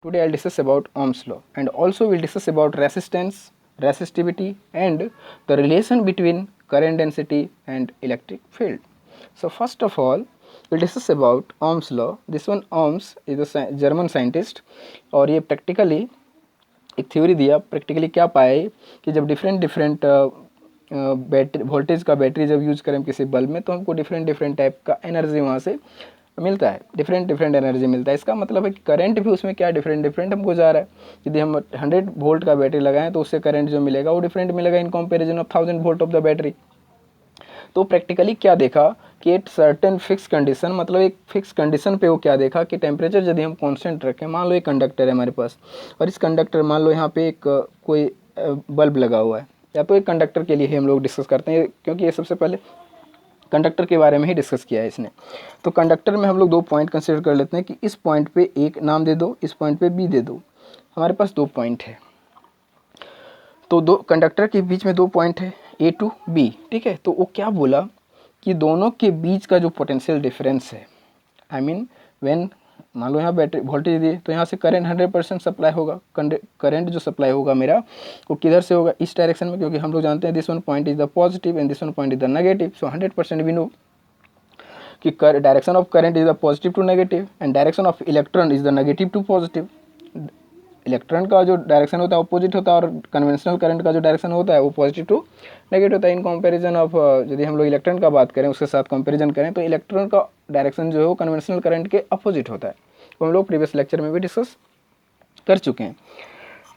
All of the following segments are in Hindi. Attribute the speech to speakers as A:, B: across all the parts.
A: Today I'll discuss about Ohm's law and also we'll discuss about resistance, resistivity and the relation between current density and electric field. So first of all we'll discuss about Ohm's law. This one Ohm's is a German scientist और ये practically एक थ्योरी दिया. प्रैक्टिकली क्या पाया कि जब डिफरेंट बैटरी वोल्टेज का बैटरी जब यूज़ करें किसी बल्ब में तो हमको डिफरेंट टाइप का एनर्जी वहाँ से मिलता है, डिफरेंट एनर्जी मिलता है. इसका मतलब है कि करंट भी उसमें क्या डिफरेंट हमको जा रहा है. यदि हम 100 वोल्ट का बैटरी लगाएं तो उससे करंट जो मिलेगा वो डिफरेंट मिलेगा in comparison of 1000 volt of the battery. तो प्रैक्टिकली क्या देखा कि एक सर्टेन फिक्स कंडीशन, मतलब एक फिक्स कंडीशन पे वो क्या देखा कि टेम्परेचर यदि हम कांस्टेंट रखें, मान लो एक कंडक्टर है हमारे पास और इस कंडक्टर मान लो यहाँ पे एक कोई बल्ब लगा हुआ है, या तो एक कंडक्टर के लिए ही हम लोग डिस्कस करते हैं क्योंकि ये सबसे पहले कंडक्टर के बारे में ही डिस्कस किया है इसने. तो कंडक्टर में हम लोग 2 पॉइंट कंसिडर कर लेते हैं कि इस पॉइंट पे एक नाम दे दो, इस पॉइंट पे बी दे दो. हमारे पास 2 पॉइंट है, तो दो कंडक्टर के बीच में 2 पॉइंट है ए टू बी. ठीक है, तो वो क्या बोला कि दोनों के बीच का जो पोटेंशियल डिफरेंस है, आई मीन व्हेन मान लो यहाँ बैटरी वोल्टेज दिए तो यहाँ से करंट 100% सप्लाई होगा. करंट जो सप्लाई होगा मेरा वो किधर से होगा, इस डायरेक्शन में, क्योंकि हम लोग जानते हैं this one point is the positive and this one point is the negative. So 100% we know कि direction of current is the positive to negative and direction of electron is the negative to positive. Electron का जो डायरेक्शन होता है अपोजिट होता है और कन्वेंशनल करंट का जो डायरेक्शन होता है वो पॉजिटिव टू नेगेटिव होता है. इन कंपैरिजन ऑफ यदि हम लोग इलेक्ट्रॉन का बात करें, उसके साथ कंपैरिजन करें तो इलेक्ट्रॉन का डायरेक्शन जो है वो कन्वेंशनल करंट के अपोजिट होता है. तो हम लोग प्रीवियस लेक्चर में भी डिस्कस कर चुके हैं.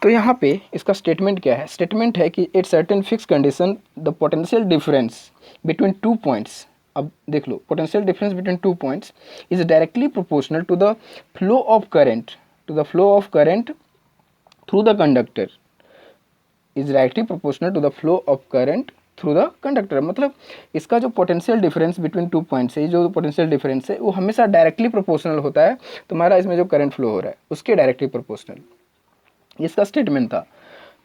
A: तो यहाँ पे इसका स्टेटमेंट क्या है, स्टेटमेंट है कि at certain fix condition the potential difference between 2 points. अब देख लो, potential difference between 2 points is directly proportional to the flow of current through the conductor is directly proportional to the flow of current through the conductor. मतलब इसका जो पोटेंशियल डिफरेंस बिटवीन 2 पॉइंट्स है, जो पोटेंशियल डिफरेंस है वो हमेशा डायरेक्टली प्रोपोर्शनल होता है तुम्हारा इसमें जो करंट फ्लो हो रहा है उसके डायरेक्टली प्रोपोर्शनल. इसका स्टेटमेंट था.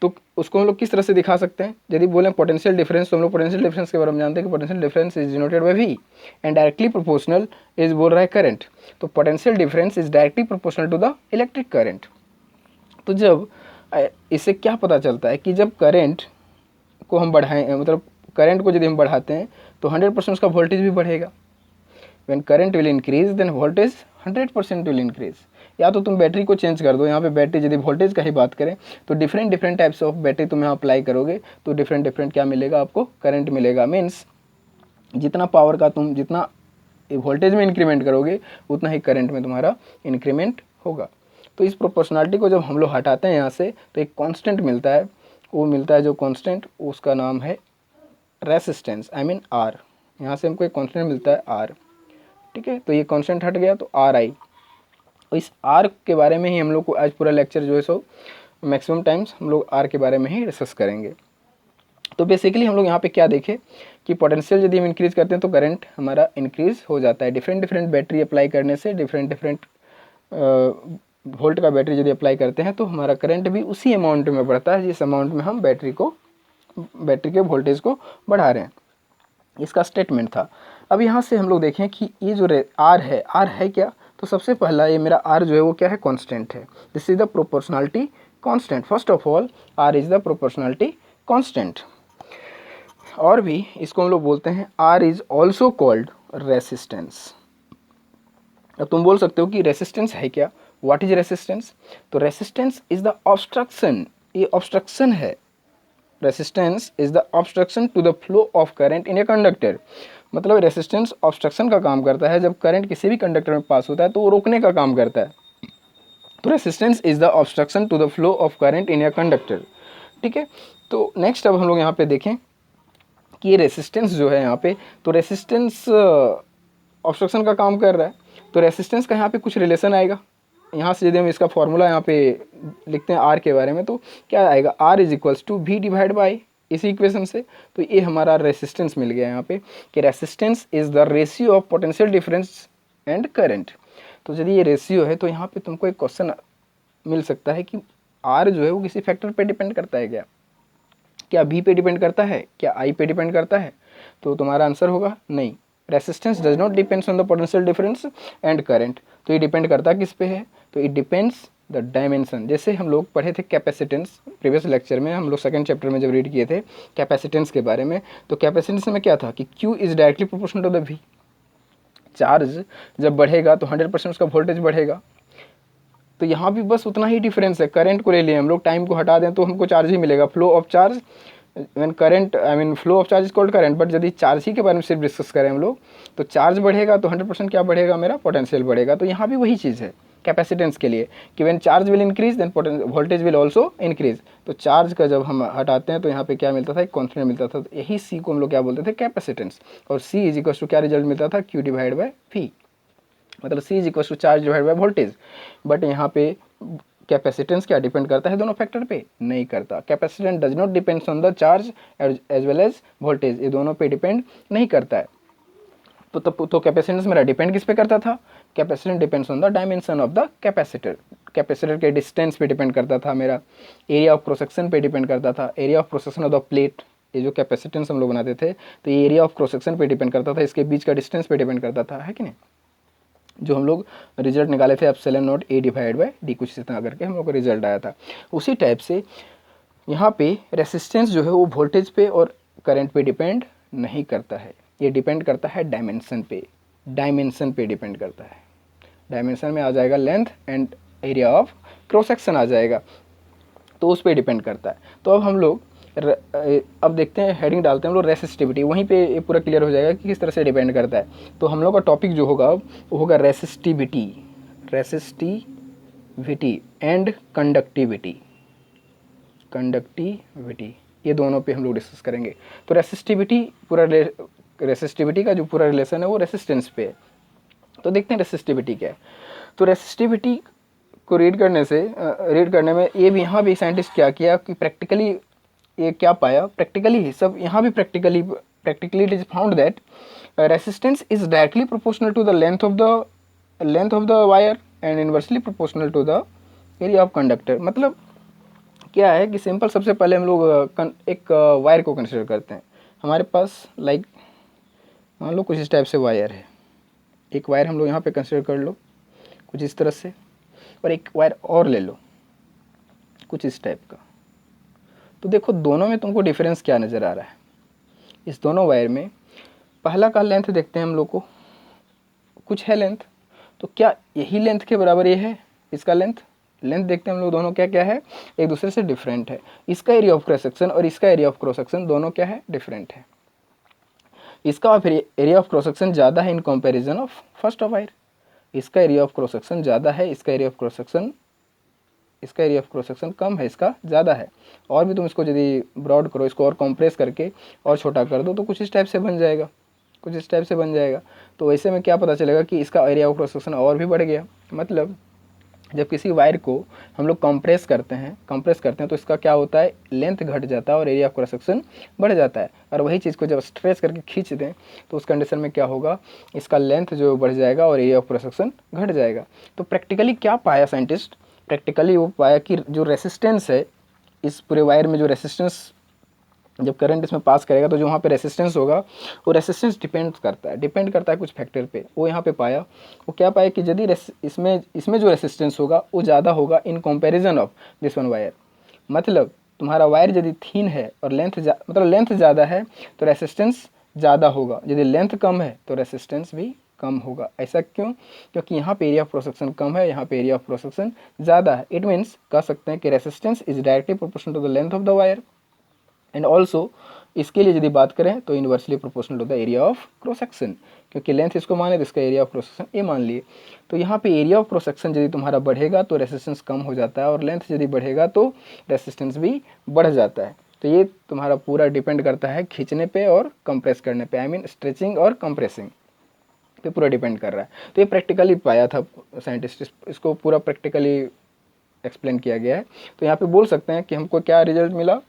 A: तो उसको हम लोग किस तरह से दिखा सकते हैं, यदि बोलें पोटेंशियल डिफरेंस तो हम लोग पोटेंशियल डिफरेंस के बारे में जानते हैं कि potential difference is denoted by V and directly proportional is बोल रहा है करंट. तो potential difference is directly proportional to the electric current. तो जब इससे क्या पता चलता है कि जब करंट को हम बढ़ाएं, मतलब करंट को यदि हम बढ़ाते हैं तो 100% उसका वोल्टेज भी बढ़ेगा. When current will increase then voltage 100% will increase. या तो तुम बैटरी को चेंज कर दो, यहाँ पे बैटरी यदि वोल्टेज का ही बात करें तो डिफरेंट टाइप्स ऑफ बैटरी तुम यहाँ अप्लाई करोगे तो डिफरेंट क्या मिलेगा आपको, करंट मिलेगा. मीन्स जितना पावर का तुम जितना वोल्टेज में इंक्रीमेंट करोगे उतना ही करंट में तुम्हारा इंक्रीमेंट होगा. तो इस प्रोपोर्शनलिटी को जब हम लोग हटाते हैं यहाँ से तो एक कांस्टेंट मिलता है, वो मिलता है जो कांस्टेंट उसका नाम है रेसिस्टेंस, आई मीन आर. यहाँ से हमको एक कांस्टेंट मिलता है आर. ठीक है, तो ये कांस्टेंट हट गया तो आर आई. और इस आर के बारे में ही हम लोग को आज पूरा लेक्चर जो है सो मैक्सिमम टाइम्स हम लोग आर के बारे में ही डिस्कस करेंगे. तो बेसिकली हम लोग यहाँ पे क्या देखें कि पोटेंशियल यदि हम इंक्रीज़ करते हैं तो करंट हमारा इंक्रीज़ हो जाता है. डिफरेंट बैटरी अप्लाई करने से डिफरेंट वोल्ट का बैटरी यदि अप्लाई करते हैं तो हमारा करंट भी उसी अमाउंट में बढ़ता है जिस अमाउंट में हम बैटरी के वोल्टेज को बढ़ा रहे हैं. इसका स्टेटमेंट था. अब यहाँ से हम लोग देखें कि ये जो आर है क्या, तो सबसे पहला ये मेरा आर जो है वो क्या है, कांस्टेंट है. This is the proportionality constant. First of all R is the proportionality constant. और भी इसको हम लोग बोलते हैं R is also called resistance. अब तुम बोल सकते हो कि रेसिस्टेंस है क्या, व्हाट इज रेसिस्टेंस. तो रेसिस्टेंस इज द ऑब्स्ट्रक्शन, ये ऑब्स्ट्रक्शन है. Resistance is the obstruction to the flow of current in a conductor. मतलब रेसिस्टेंस ऑब्स्ट्रक्शन का काम करता है. जब करंट किसी भी कंडक्टर में पास होता है तो वो रोकने का काम करता है. तो resistance is the obstruction to the flow of current in a conductor. ठीक है, तो नेक्स्ट अब हम लोग यहाँ पे देखें कि ये रेसिस्टेंस जो है यहाँ पे, तो रेसिस्टेंस ऑब्स्ट्रक्शन का काम कर रहा है. तो रेसिस्टेंस का यहाँ पे कुछ रिलेशन आएगा. यहाँ से यदि हम इसका फॉर्मूला यहाँ पे लिखते हैं आर के बारे में तो क्या आएगा, R is equals to V divide by इसी इक्वेशन से. तो ये हमारा रेसिस्टेंस मिल गया यहाँ पे कि resistance is the ratio of potential difference and current. तो यदि ये रेशियो है तो यहाँ पे तुमको एक क्वेश्चन मिल सकता है कि आर जो है वो किसी फैक्टर पे डिपेंड करता है क्या बी पे डिपेंड करता है, क्या आई पे डिपेंड करता है. तो तुम्हारा आंसर होगा नहीं. Resistance does not depends on the potential difference and current. तो ये डिपेंड करता किस पे है, तो इट डिपेंड्स द डायमेंशन। जैसे हम लोग पढ़े थे कैपेसिटेंस प्रीवियस लेक्चर में, हम लोग सेकंड चैप्टर में जब रीड किए थे कैपेसिटेंस के बारे में, तो कैपेसिटेंस में क्या था कि Q is directly proportional to the V। Charge जब बढ़ेगा तो 100% उसका वोल्टेज बढ़ेगा। तो यहाँ भी बस उतना ही डिफरेंस है। करंट को ले लिए हम लोग, टाइम को हटा दें तो हमको चार्ज ही मिलेगा। Flow of charge when current flow of charge is called current, but यदि चार्ज ही के बारे में सिर्फ डिस्कस करें हम लोग, तो चार्ज बढ़ेगा तो 100% क्या बढ़ेगा, मेरा पोटेंशियल बढ़ेगा। तो यहाँ भी वही चीज़ है कैपेसिटेंस के लिए कि when charge will increase then voltage will also increase. तो चार्ज का जब हम हटाते हैं तो यहाँ पे क्या मिलता था, एक कॉन्स्टेंट मिलता था। तो यही सी को हम लोग क्या बोलते थे, कैपेसिटेंस। और सी इज इक्वल टू क्या रिजल्ट मिलता था, Q डिवाइड बाय V, मतलब C is equal to charge divide by voltage. But यहाँ पे कैपेसिटेंस क्या डिपेंड करता है दोनों फैक्टर पे, नहीं करता। Capacitance does not depends on the charge as well as voltage, ये दोनों पे डिपेंड नहीं करता है। तो कैपेसिटेंस मेरा डिपेंड किस पे करता था, capacitance depends on the dimension of the capacitor. Capacitor के डिस्टेंस पे डिपेंड करता था, मेरा एरिया ऑफ क्रॉस सेक्शन पे डिपेंड करता था, area of cross section of the plate. ये जो कैपेसिटेंस हम लोग बनाते थे तो ये एरिया ऑफ क्रॉस सेक्शन पे डिपेंड करता था, इसके बीच का डिस्टेंस पे डिपेंड करता था, है कि नहीं। जो हम लोग रिजल्ट निकाले थे epsilon not A divide by D, कुछ इस तरह करके हम लोग को रिजल्ट आया था। उसी टाइप से यहाँ पे रेसिस्टेंस जो है वो वोल्टेज पे और करंट पे डिपेंड नहीं करता है, ये डिपेंड करता है डायमेंशन पे। डायमेंशन पे डिपेंड करता है, डायमेंशन में आ जाएगा length and area of cross section आ जाएगा, तो उस पर डिपेंड करता है। तो अब हम लोग अब देखते हैं, हेडिंग डालते हैं हम लोग रेसिस्टिविटी, वहीं पे ये पूरा क्लियर हो जाएगा कि किस तरह से डिपेंड करता है। तो हम लोग का टॉपिक जो होगा वो होगा resistivity, resistivity and conductivity. Conductivity ये दोनों पे हम लोग डिस्कस करेंगे। तो रेसिस्टिविटी रेसिस्टिविटी का जो पूरा रिलेशन है वो रेसिस्टेंस पे है। तो देखते हैं रेसिस्टिविटी क्या है। तो रेसिस्टिविटी को रीड करने में ये भी, यहाँ भी साइंटिस्ट क्या किया कि प्रैक्टिकली ये क्या पाया, प्रैक्टिकली सब यहाँ भी practically it is found that resistance is directly proportional to the length of the wire and inversely proportional to the area of conductor. मतलब क्या है कि सिंपल, सबसे पहले हम लोग एक वायर को कंसिडर करते हैं। हमारे पास लाइक मान लो कुछ इस टाइप से वायर है, एक वायर हम लोग यहाँ पे कंसिडर कर लो कुछ इस तरह से, और एक वायर और ले लो कुछ इस टाइप का। तो देखो दोनों में तुमको डिफरेंस क्या नज़र आ रहा है। इस दोनों वायर में पहला का लेंथ देखते हैं हम लोग को, कुछ है लेंथ, तो क्या यही लेंथ के बराबर ये है इसका लेंथ देखते हैं हम लोग, दोनों क्या क्या है, एक दूसरे से डिफरेंट है। इसका एरिया ऑफ क्रॉस सेक्शन और इसका एरिया ऑफ क्रॉस सेक्शन दोनों क्या है, डिफरेंट है। इसका एरिया ऑफ क्रॉस सेक्शन ज़्यादा है in comparison of first wire, इसका एरिया ऑफ क्रॉस सेक्शन ज़्यादा है, इसका एरिया ऑफ क्रॉस सेक्शन कम है, इसका ज़्यादा है। और भी तुम इसको यदि ब्रॉड करो, इसको और कॉम्प्रेस करके और छोटा कर दो तो कुछ इस टाइप से बन जाएगा, तो ऐसे में क्या पता चलेगा कि इसका एरिया ऑफ क्रॉस सेक्शन और भी बढ़ गया। मतलब जब किसी वायर को हम लोग कंप्रेस करते हैं तो इसका क्या होता है, लेंथ घट जाता है और एरिया ऑफ क्रॉस सेक्शन बढ़ जाता है। और वही चीज़ को जब स्ट्रेच करके खींच दें तो उस कंडीशन में क्या होगा, इसका लेंथ जो बढ़ जाएगा और एरिया ऑफ क्रॉस सेक्शन घट जाएगा। तो प्रैक्टिकली क्या पाया साइंटिस्ट, प्रैक्टिकली वो पाया कि जो रेसिस्टेंस है इस पूरे वायर में, जो रेसिस्टेंस जब करंट इसमें पास करेगा तो जो वहाँ पे रेसिस्टेंस होगा वो रेसिस्टेंस डिपेंड करता है कुछ फैक्टर पे। वो यहाँ पे पाया, वो क्या पाया कि यदि इसमें जो रेसिस्टेंस होगा वो ज़्यादा होगा in comparison of this one wire. मतलब तुम्हारा वायर यदि थिन है और लेंथ ज़्यादा है तो रेसिस्टेंस ज़्यादा होगा, यदि लेंथ कम है तो रेसिस्टेंस भी कम होगा। ऐसा क्यों, क्योंकि यहाँ पे एरिया ऑफ क्रॉस सेक्शन कम है, यहाँ पे एरिया ऑफ क्रॉस सेक्शन ज़्यादा है। इट मीन्स कह सकते हैं कि resistance is directly proportional to the length of the wire and also इसके लिए यदि बात करें तो inversely proportional to the area of cross section, क्योंकि लेंथ इसको माने तो इसका area of cross section A मान लिए। तो यहाँ पे एरिया ऑफ क्रॉस सेक्शन यदि तुम्हारा बढ़ेगा तो रेसिस्टेंस कम हो जाता है, और लेंथ यदि बढ़ेगा तो रेसिस्टेंस भी बढ़ जाता है। तो ये तुम्हारा पूरा डिपेंड करता है खींचने पे और कंप्रेस करने पे, आई मीन स्ट्रेचिंग और कंप्रेसिंग पे पूरा डिपेंड कर रहा है। तो ये प्रैक्टिकली पाया था साइंटिस्ट, इसको पूरा प्रैक्टिकली एक्सप्लेन किया गया है। तो यहाँ पे बोल सकते हैं कि हमको क्या रिजल्ट मिला,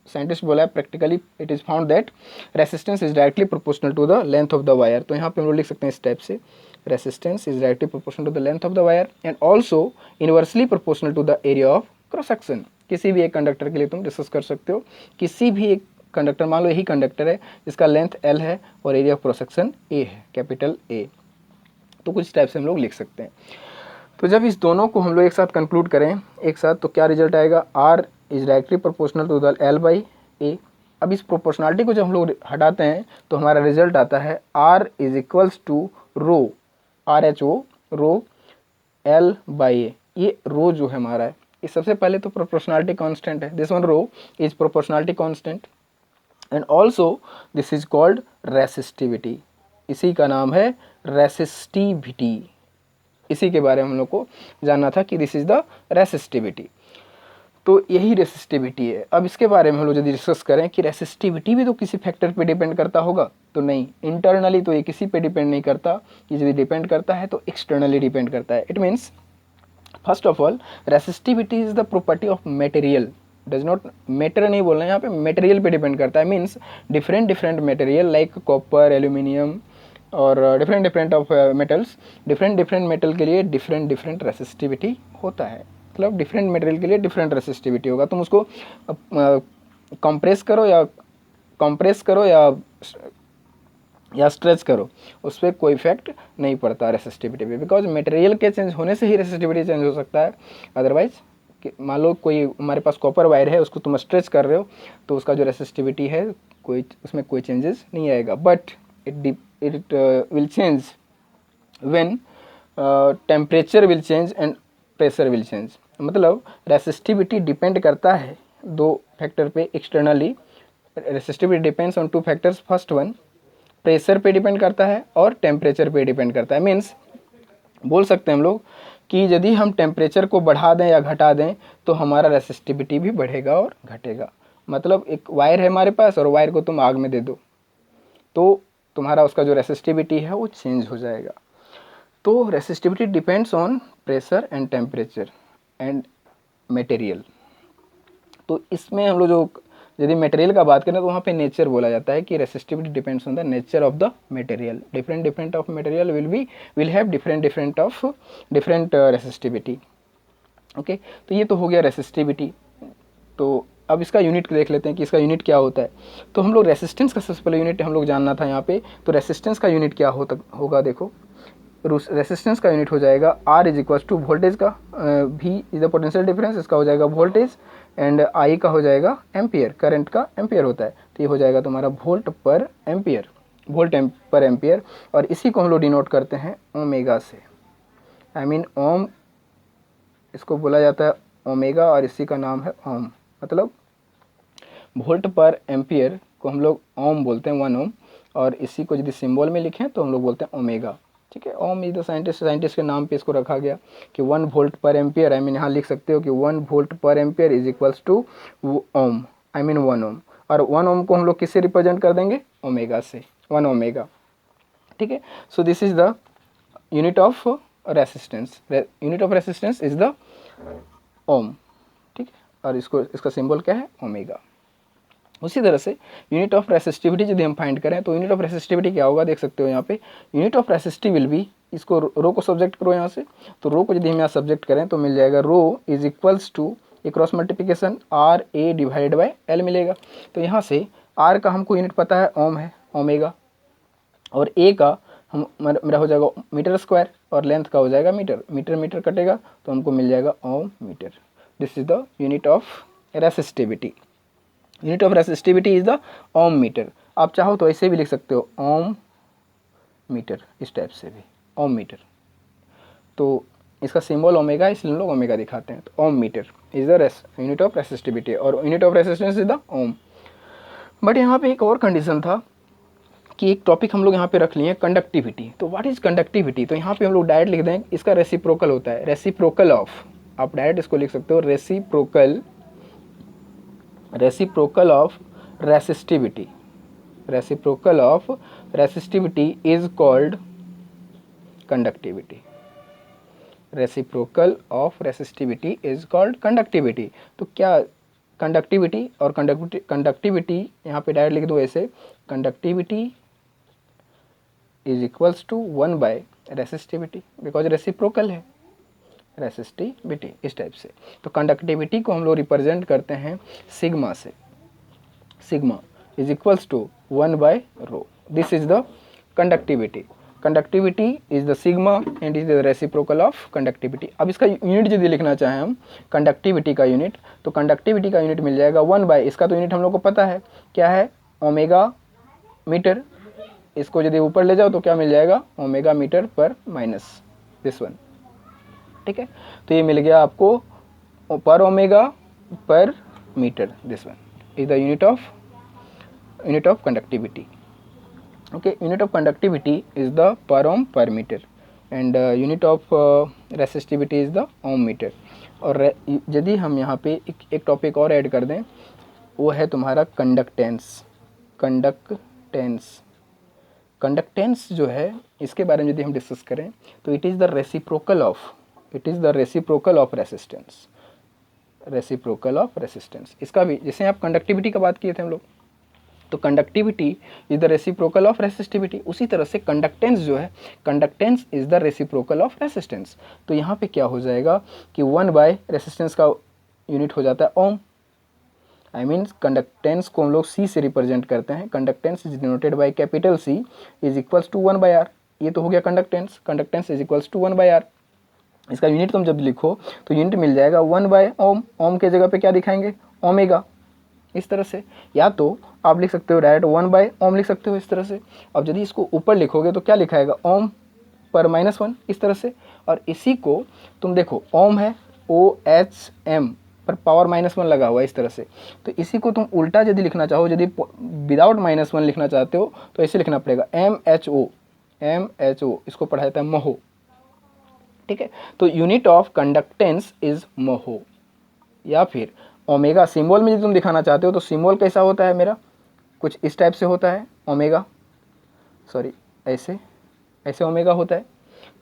A: साइंटिस्ट बोला है practically it is found that resistance is directly proportional to the length of the wire. तो यहाँ पे हम लोग लिख सकते हैं इस टाइप से, resistance is directly proportional to the length of the wire and also inversely proportional to the area of cross section. किसी भी एक कंडक्टर के लिए तुम डिस्कस कर सकते हो, किसी भी एक कंडक्टर, मान लो यही कंडक्टर है जिसका लेंथ L है और area of cross section A है, कैपिटल A। तो कुछ टाइप से हम लोग लिख सकते हैं। तो जब इस दोनों को हम लोग एक साथ कंक्लूड करें एक साथ, तो क्या रिजल्ट आएगा, R is directly proportional to the L by A। अब इस प्रोपोर्शनलिटी को जब हम लोग हटाते हैं तो हमारा रिजल्ट आता है R is equals to rho, RHO rho L by A। ये रो जो है हमारा है, ये सबसे पहले तो प्रोपोर्शनलिटी कांस्टेंट है, this one rho is proportionality constant and also this is called resistivity, इसी का नाम है रेसिस्टिविटी। इसी के बारे में हम लोग को जानना था कि दिस इज द रेसिस्टिविटी, तो यही रेसिस्टिविटी है। अब इसके बारे में हम लोग यदि डिस्कस करें कि रेसिस्टिविटी भी तो किसी फैक्टर पे डिपेंड करता होगा, तो नहीं, इंटरनली तो ये किसी पे डिपेंड नहीं करता, ये यदि डिपेंड करता है तो एक्सटर्नली डिपेंड करता है। It means first of all resistivity is the property of material, does not matter नहीं बोलना है यहाँ पे, मटेरियल पे डिपेंड करता है। Means different different material like copper, aluminium और different different of metals, different different metal के लिए डिफरेंट डिफरेंट रेसिस्टिविटी होता है, मतलब डिफरेंट मटेरियल के लिए डिफरेंट रेसिस्टिविटी होगा। तुम उसको कंप्रेस करो या स्ट्रेच करो, उस पर कोई इफेक्ट नहीं पड़ता रेसिस्टिविटी पे, बिकॉज मटेरियल के चेंज होने से ही रेसिस्टिविटी चेंज हो सकता है। अदरवाइज मान लो कोई हमारे पास कॉपर वायर है, उसको तुम स्ट्रेच कर रहे हो तो उसका जो रेसिस्टिविटी है कोई उसमें कोई चेंजेस नहीं आएगा, but it will change when temperature will change and pressure will change। मतलब रेसिस्टिविटी डिपेंड करता है दो फैक्टर पे externally, resistivity depends on two factors, first one pressure पे डिपेंड करता है और टेम्परेचर पे डिपेंड करता है। मीन्स बोल सकते हैं हम लोग कि यदि हम टेम्परेचर को बढ़ा दें या घटा दें तो हमारा रेसिस्टिविटी भी बढ़ेगा और घटेगा। मतलब एक वायर है हमारे पास और वायर को तुम आग में दे दो तो तुम्हारा उसका जो रेसिस्टिविटी है वो चेंज हो जाएगा। तो resistivity depends on pressure and temperature and material. तो इसमें हम लोग जो यदि मटेरियल का बात करें तो वहाँ पे नेचर बोला जाता है कि resistivity depends on the nature of the material, different different of material will have different different resistivity. Okay, तो ये तो हो गया रेसिस्टिविटी। तो अब इसका यूनिट देख लेते हैं कि इसका यूनिट क्या होता है। तो हम लोग रेसिस्टेंस का सबसे पहले यूनिट हम लोग जानना था यहाँ पे, तो रेसिस्टेंस का यूनिट क्या होगा, देखो रेसिस्टेंस का यूनिट हो जाएगा R is equal to voltage का, V is the potential difference, इसका हो जाएगा वोल्टेज, एंड I का हो जाएगा एम्पियर, करंट का एम्पियर होता है, तो ये हो जाएगा तुम्हारा वोल्ट पर एम्पियर, पर एम्पियर। और इसी को हम लोग डिनोट करते हैं ओमेगा से, आई मीन ओम, इसको बोला जाता है ओमेगा और इसी का नाम है ओम। मतलब वोल्ट पर एम्पियर को हम लोग ओम बोलते हैं, 1 ओम, और इसी को यदि सिंबल में लिखें तो हम लोग बोलते हैं ओमेगा। ठीक है, ओम इज द साइंटिस्ट के नाम पे इसको रखा गया कि 1 वोल्ट पर एम्पियर, आई मीन यहाँ लिख सकते हो कि 1 वोल्ट पर ampere is equals to ohm, I mean 1 ohm. और 1 ओम को हम लोग किससे रिप्रेजेंट कर देंगे, ओमेगा से, 1 ओमेगा। ठीक है, so this is the unit of resistance, unit of resistance is the ohm. ठीक है, और इसका सिंबल क्या है, ओमेगा। उसी तरह से यूनिट ऑफ रेसिस्टिविटी यदि हम फाइंड करें तो यूनिट ऑफ रेसिस्टिविटी क्या होगा, देख सकते हो यहाँ पे unit of resistive will be, इसको रो को सब्जेक्ट करो यहाँ से, तो रो को यदि हम यहाँ सब्जेक्ट करें तो मिल जाएगा rho is equals to A cross multiplication R A divided by L मिलेगा। तो यहाँ से R का हमको यूनिट पता है ओम है, ओमेगा, और A का मेरा हो जाएगा मीटर स्क्वायर और लेंथ का हो जाएगा मीटर, मीटर कटेगा तो हमको मिल जाएगा ohm metre. This is the unit of resistivity. Unit of resistivity is the ohm metre. आप चाहो तो ऐसे भी लिख सकते हो ओम मीटर, इस टाइप से भी ओम मीटर। तो इसका सिंबल ओमेगा, इसलिए हम लोग ओमेगा दिखाते हैं। तो ohm metre is the unit of resistivity और unit of resistance is the ohm. But यहाँ पे एक और कंडीशन था कि एक टॉपिक हम लोग यहाँ पे रख लिए कंडक्टिविटी। तो व्हाट इज कंडक्टिविटी, तो यहाँ पे हम लोग डायरेक्ट लिख दें इसका रेसिप्रोकल होता है, रेसिप्रोकल ऑफ, आप डायरेक्ट इसको लिख सकते हो reciprocal of resistivity, reciprocal of resistivity is called conductivity, reciprocal of resistivity is called conductivity. तो क्या कंडक्टिविटी और कंडक्टिविटी यहाँ पे डायरेक्ट लिख दो ऐसे, conductivity is equals to 1 by resistivity, because reciprocal है रेसिस्टिविटी, इस टाइप से। तो कंडक्टिविटी को हम लोग रिप्रेजेंट करते हैं सिग्मा से, sigma is equals to 1 by rho, this is the conductivity. Conductivity is the sigma and is the reciprocal of conductivity. अब इसका यूनिट यदि लिखना चाहें हम कंडक्टिविटी का यूनिट, तो कंडक्टिविटी का यूनिट मिल जाएगा 1/, इसका तो यूनिट हम लोग को पता है क्या है, ओमेगा मीटर। इसको यदि ऊपर ले जाओ तो क्या मिल जाएगा, ओमेगा मीटर पर माइनस दिस वन। ठीक है, तो ये मिल गया आपको पर ओमेगा पर metre, this one is the unit of conductivity. okay, unit of conductivity is the per ohm per meter and unit of resistivity is the ohm meter। और यदि हम यहाँ पे एक टॉपिक और ऐड कर दें, वो है तुम्हारा कंडक्टेंस। कंडक्टेंस जो है, इसके बारे में यदि हम डिस्कस करें तो it is the reciprocal of resistance. इसका भी जैसे आप कंडक्टिविटी का बात किए थे हम लोग, तो conductivity is the reciprocal of resistivity, उसी तरह से कंडक्टेंस जो है, conductance is the reciprocal of resistance. तो यहाँ पे क्या हो जाएगा कि 1/, रेसिस्टेंस का यूनिट हो जाता है ओम। आई मीन्स कंडक्टेंस को हम लोग सी से रिप्रेजेंट करते हैं। Conductance is denoted by capital C is equals to 1/r। ये तो हो गया conductance is equals to 1/r। इसका यूनिट तुम जब लिखो तो यूनिट मिल जाएगा 1/ओम। ओम के जगह पे क्या दिखाएंगे, ओमेगा, इस तरह से। या तो आप लिख सकते हो डायरेक्ट 1/ओम लिख सकते हो इस तरह से। अब यदि इसको ऊपर लिखोगे तो क्या लिखाएगा, ओम पर -1, इस तरह से। और इसी को तुम देखो, ओम है OHM पर पावर -1 लगा हुआ है इस तरह से। तो इसी को तुम उल्टा यदि लिखना चाहो, यदि विदाउट -1 लिखना चाहते हो तो ऐसे लिखना पड़ेगा MHO। इसको पढ़ा जाता है महो। ठीक है, तो यूनिट ऑफ कंडक्टेंस इज महो। या फिर ओमेगा सिंबल में यदि तुम दिखाना चाहते हो तो सिंबल कैसा होता है मेरा, कुछ इस टाइप से होता है ओमेगा, सॉरी ऐसे ओमेगा होता है।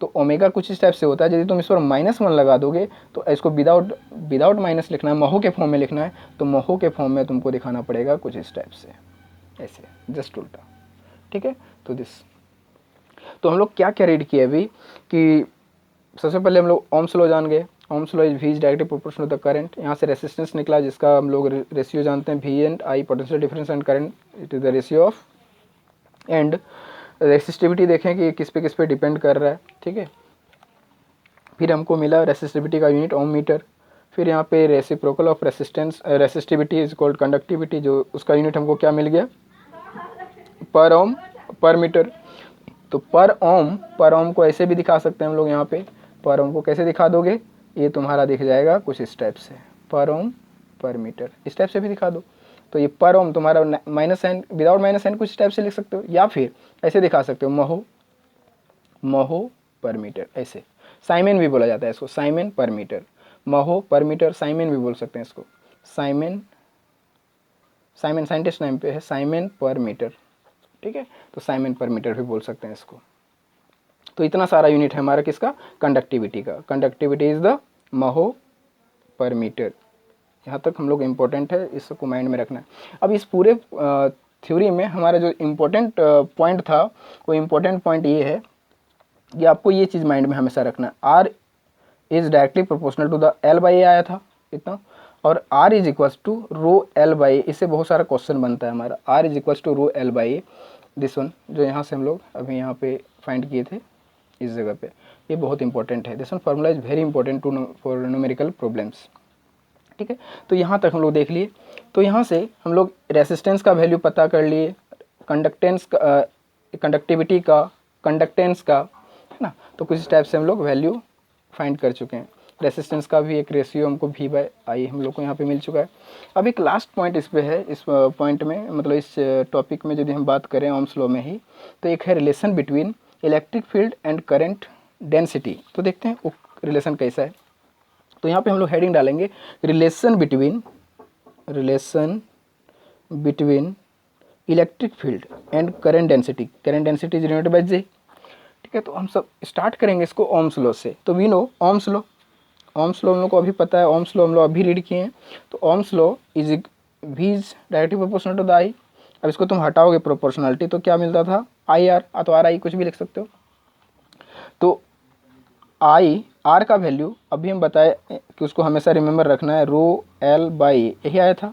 A: तो ओमेगा कुछ इस टाइप से होता है। यदि तुम इस पर -1 लगा दोगे तो इसको विदाउट माइनस लिखना है, महो के फॉर्म में लिखना है, तो महो के फॉर्म में तुमको दिखाना पड़ेगा कुछ इस टाइप से, ऐसे जस्ट उल्टा। ठीक है, तो हम लोग क्या क्या रीड किए अभी कि सबसे पहले हम लोग ओम्स लॉ जान गए। Ohm's law is V is directly proportional to the current. यहाँ से रेसिस्टेंस निकला जिसका हम लोग रेशियो जानते हैं, V and I, potential difference and current, it is the ratio of. And resistivity देखें कि किस पे डिपेंड कर रहा है। ठीक है, फिर हमको मिला रेसिस्टिविटी का यूनिट ओम मीटर। फिर यहाँ पे reciprocal of resistivity is called conductivity, जो उसका यूनिट हमको क्या मिल गया, पर ओम पर मीटर। तो पर ओम को ऐसे भी दिखा सकते हैं हम लोग। यहाँ पे पर ओम को कैसे दिखा दोगे, ये तुम्हारा दिख जाएगा कुछ इस टाइप से, पर ओम पर मीटर, इस टाइप से भी दिखा दो। तो ये पर ओम तुम्हारा -n, विदाउट -n कुछ टाइप से लिख सकते हो, या फिर ऐसे दिखा सकते हो महो पर मीटर, ऐसे। साइमेन भी बोला जाता है इसको, साइमेन पर मीटर, महो पर मीटर, साइमेन भी बोल सकते हैं इसको, साइमेन साइंटिस्ट नाम पे है, साइमेन पर मीटर। ठीक है, तो साइमेन पर मीटर भी बोल सकते हैं इसको। तो इतना सारा यूनिट है हमारा किसका, कंडक्टिविटी का। कंडक्टिविटी इज द महो पर मीटर। यहाँ तक हम लोग इम्पोर्टेंट है, इसको माइंड में रखना है। अब इस पूरे थ्योरी में हमारा जो इम्पोर्टेंट पॉइंट था, वो इम्पोर्टेंट पॉइंट ये है कि आपको ये चीज़ माइंड में हमेशा रखना है, R is directly proportional to the L/A आया था इतना, और R is equals to ρL/A। इससे बहुत सारा क्वेश्चन बनता है हमारा, R is equals to ρL/A, this one, जो यहाँ से हम लोग अभी यहाँ पे फाइंड किए थे इस जगह पे। ये बहुत इंपॉर्टेंट है, this one formula is very important for numerical problems. ठीक है, तो यहाँ तक हम लोग देख लिए। तो यहाँ से हम लोग रेसिस्टेंस का वैल्यू पता कर लिए, कंडक्टेंस का, कंडक्टिविटी का, कंडक्टेंस का, है ना। तो कुछ टाइप से हम लोग वैल्यू फाइंड कर चुके हैं। रेसिस्टेंस का भी एक रेशियो हमको V/I हम लोग को यहाँ पे मिल चुका है। अब एक लास्ट पॉइंट इस पे है, इस पॉइंट में मतलब इस टॉपिक में यदि हम बात करें ओम्स लॉ में ही, तो एक है relation between electric field and current density. तो देखते हैं वो रिलेशन कैसा है। तो यहाँ पे हम लोग हेडिंग डालेंगे relation between electric field and current density. Current density is denoted bye J। ठीक है, तो हम सब स्टार्ट करेंगे इसको ओम्स लॉ से। तो वी नो ओम्स लॉ हम लोग को अभी पता है, ओम्स लॉ हम लोग अभी रीड किए हैं। तो Ohm's law is V is directly proportional to the I। अब इसको तुम हटाओगे प्रोपोर्शनलिटी तो क्या मिलता था, IR, तो RI कुछ भी लिख सकते हो। तो R का वैल्यू अभी हम बताए कि उसको हमेशा रिमेंबर रखना है, ρL/A, यही आया था।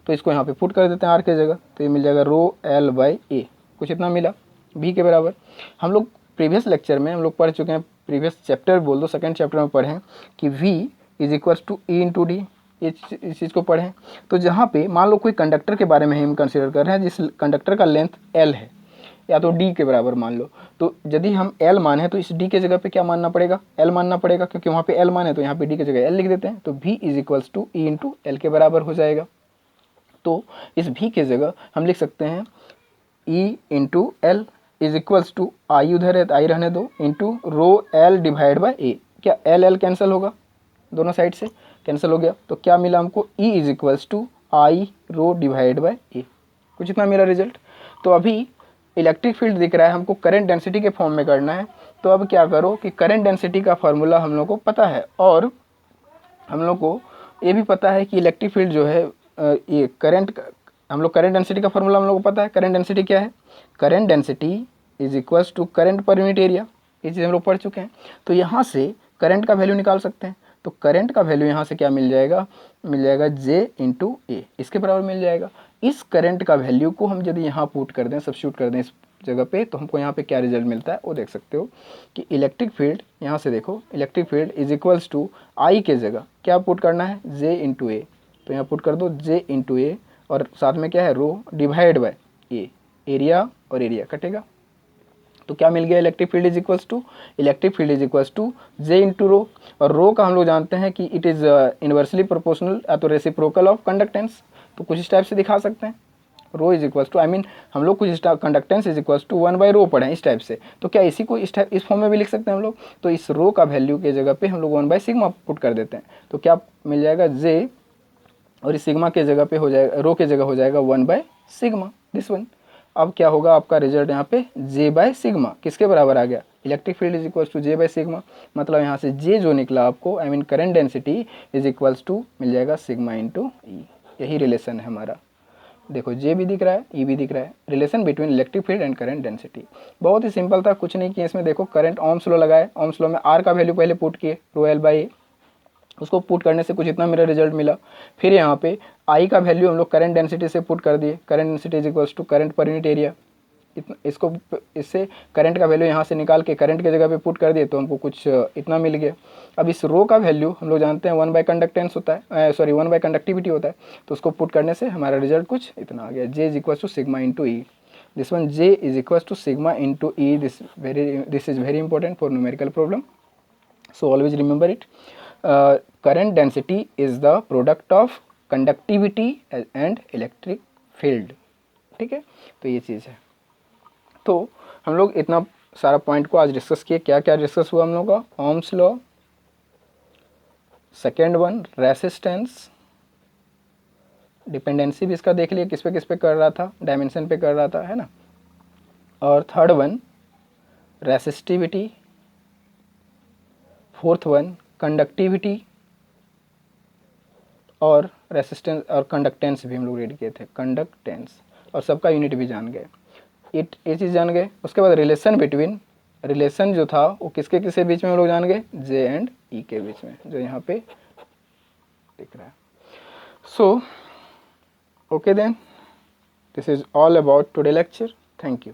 A: तो इसको यहाँ पे पुट कर देते हैं R के जगह, तो ये मिल जाएगा ρL/A, कुछ इतना मिला, V के बराबर। हम लोग प्रीवियस लेक्चर में हम लोग पढ़ चुके हैं, प्रीवियस चैप्टर बोल दो, सेकंड चैप्टर में पढ़े कि V is equals to E into D, इस चीज़ को पढ़ें। तो जहाँ पे मान लो कोई कंडक्टर के बारे में हम कंसिडर कर रहे हैं जिस कंडक्टर का लेंथ L है या तो D के बराबर मान लो, तो यदि हम L माने तो इस D के जगह पे क्या मानना पड़ेगा, L मानना पड़ेगा, क्योंकि वहाँ पे L माने तो यहाँ पे D की जगह L लिख देते हैं। तो V is equals to E into L के बराबर हो जाएगा। तो इस V के जगह हम लिख सकते हैं E into L is equals to I उधर है तो आई रहने दो, into rho L divide by A। क्या L कैंसिल होगा, दोनों साइड से कैंसिल हो गया, तो क्या मिला हमको E is equals to I rho divide by A। कुछ इतना मेरा रिजल्ट। तो अभी इलेक्ट्रिक फील्ड दिख रहा है, हमको करंट डेंसिटी के फॉर्म में करना है। तो अब क्या करो कि करंट डेंसिटी का फार्मूला हम लोग को पता है, और हम लोग को ये भी पता है कि इलेक्ट्रिक फील्ड जो है ये करंट, हम लोग करंट डेंसिटी का फार्मूला हम लोग को पता है। करंट डेंसिटी क्या है, current density is equals to current पर यूनिट एरिया, ये चीज़ हम लोग पढ़ चुके हैं। तो यहाँ से करंट का वैल्यू निकाल सकते हैं। तो करंट का वैल्यू यहाँ से क्या मिल जाएगा, मिल जाएगा J इंटू ए, इसके बराबर मिल जाएगा। इस करंट का वैल्यू को हम यदि यहाँ पुट कर दें, सब्स्टिट्यूट कर दें इस जगह पे, तो हमको यहाँ पे क्या रिजल्ट मिलता है वो देख सकते हो कि इलेक्ट्रिक फील्ड, यहाँ से देखो electric field is equals to I के जगह क्या पुट करना है, J इंटू ए। तो यहाँ पुट कर दो J इंटू ए, और साथ में क्या है rho divide by A, area और एरिया कटेगा। तो क्या मिल गया, electric field is equals to, electric field is equals to J into rho, और रो का हम लोग जानते हैं कि इट इज़ इन्वर्सली प्रोपोर्शनल या तो रेसिप्रोकल ऑफ कंडक्टेंस। तो कुछ इस टाइप से दिखा सकते हैं, rho is equals to, I mean हम लोग कुछ conductance is equals to 1 by rho पढ़े इस टाइप से। तो क्या इसी को इस टाइप इस फॉर्म में भी लिख सकते हैं हम लोग। तो इस रो का वैल्यू के जगह पे हम लोग 1 बाई सिग्मा पुट कर देते हैं। तो क्या मिल जाएगा J, और इस सिग्मा के जगह पे हो जाएगा, रो के जगह हो जाएगा 1 बाई सिग्मा, दिस वन। अब क्या होगा आपका रिजल्ट यहाँ पे J बाई सिग्मा किसके बराबर आ गया, electric field is equals to J by sigma. मतलब यहाँ से J जो निकला आपको, I mean current density is equals to मिल जाएगा सिग्मा इंटू ई। यही रिलेशन है हमारा। देखो J भी दिख रहा है, E भी दिख रहा है, relation between electric field and current density. बहुत ही सिंपल था, कुछ नहीं किया इसमें। देखो करंट ओम्स लॉ लगाए, ओम्स लॉ में R का वैल्यू पहले पुट किए, रो L बाई ए, उसको पुट करने से कुछ इतना मेरा रिजल्ट मिला। फिर यहाँ पे आई का वैल्यू हम लोग करंट डेंसिटी से पुट कर दिए, current density is equals to current पर यूनिट एरिया। इसको इससे करंट का वैल्यू यहाँ से निकाल के करंट के जगह पे पुट कर दिए, तो हमको कुछ इतना मिल गया। अब इस रो का वैल्यू हम लोग जानते हैं 1 बाई कंडक्टेंस होता है, सॉरी 1 बाई कंडक्टिविटी होता है। तो उसको पुट करने से हमारा रिजल्ट कुछ इतना आ गया, J is equals to sigma into E. This one J is equals to sigma into E, this is very important for numerical problem, so always remember it. Current density is the product of conductivity and electric field, ठीक है। तो ये चीज़ है। तो हम लोग इतना सारा पॉइंट को आज डिस्कस किए। क्या क्या डिस्कस हुआ हम लोग का, Ohm's law, second one resistance, dependency भी इसका देख लिए किस पे कर रहा था, डायमेंशन पे कर रहा था, है ना। और third one resistivity, fourth one conductivity, और रेसिस्टेंस और कंडक्टेंस भी हम लोग रीड किए थे, कंडक्टेंस, और सबका यूनिट भी जान गए, ये चीज़ जान गए। उसके बाद रिलेशन बिटवीन, रिलेशन जो था वो किसके किसके बीच में हम लोग जान गए, J एंड E के बीच में, जो यहाँ पे दिख रहा है। So okay then, this is all about today lecture, thank you.